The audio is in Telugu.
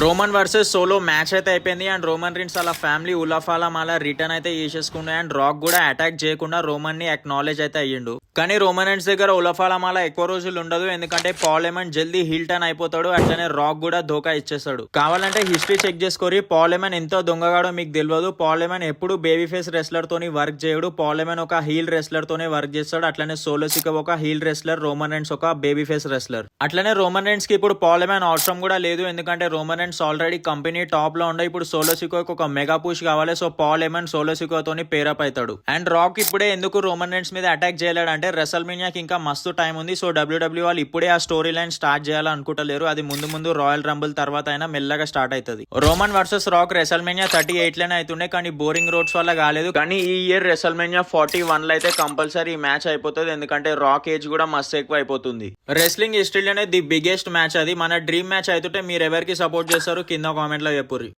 రోమన్ వర్సెస్ సోలో మ్యాచ్ అయితే అయిపోయింది అండ్ రోమన్ రీన్స్ అలా ఫ్యామిలీ ఉలఫాలా మాలా రిటర్న్ అయితే చేసేసుకున్నాయి అండ్ రాక్ కూడా అటాక్ చేయకుండా రోమన్ ని అక్నాలెడ్జ్ అయితే అయ్యిండు. కానీ రోమన్ రీన్స్ దగ్గర ఉలఫాలా మాలా ఎక్కువ రోజులు ఉండదు, ఎందుకంటే పాల్ ఎమన్ జల్దీ హీల్ టర్న్ అయిపోతాడు. అట్లనే రాక్ కూడా ధోకా ఇచ్చేస్తాడు. కావాలంటే హిస్టరీ చెక్ చేసుకోరి, పాల్ ఎమన్ ఎంతో దొంగగాడో మీకు తెలియదు. పాల్ ఎమన్ ఎప్పుడు బేబీ ఫేస్ రెస్లర్ తోని వర్క్ చేయడు. పాల్ ఎమన్ ఒక హీల్ రెస్లర్ తోనే వర్క్ చేస్తాడు. అట్లనే సోలో సికా ఒక హీల్ రెస్లర్, రోమన్ రీన్స్ ఒక బేబీ ఫేస్ రెస్లర్. అట్లనే రోమన్ రీన్స్ కి ఇప్పుడు పాల్ ఎమన్ అవసరం కూడా లేదు, ఎందుకంటే రోమన్ ఆల్రెడీ కంపెనీ టాప్ లో ఉండే. ఇప్పుడు సోలో సికోకి ఒక మెగా పుష్ కావాలి. సో పాల్ ఎమన్ సోలో సికోతోని పేరప్ అవుతాడు. అండ్ రాక్ ఇప్పుడే ఎందుకు రోమన్ రీన్స్ మీద అటాక్ చేయలేడు అంటే రెసల్మేనియాకి ఇంకా మస్తు టైం ఉంది. సో డబ్ల్యూడబ్ల్యూ వాళ్ళు ఇప్పుడే ఆ స్టోరీ లైన్ స్టార్ట్ చేయాలనుకుంటలేరు. అది ముందు రాయల్ రంబుల్ తర్వాత అయినా మెల్లగా స్టార్ట్ అవుతుంది. రోమన్ వర్సెస్ రాక్ రెసల్మేనియా 38 లోనే అవుతుండే, కానీ బోరింగ్ రోడ్స్ వల్ల కాలేదు. కానీ ఈ ఇయర్ రెసల్మేనియా 41 లో అయితే కంపల్సరీ ఈ మ్యాచ్ అయిపోతుంది, ఎందుకంటే రాక్ ఏజ్ కూడా మస్తు ఎక్కువ అయిపోతుంది. రెస్లింగ్ హిస్టరీలోనే ది బిగ్గెస్ట్ మ్యాచ్ అది. మన డ్రీమ్ మ్యాచ్ అవుతుంటే మీరు ఎవరికి సపోర్ట్ చేస్తారు కింద కామెంట్ లో చెప్పుర్రి.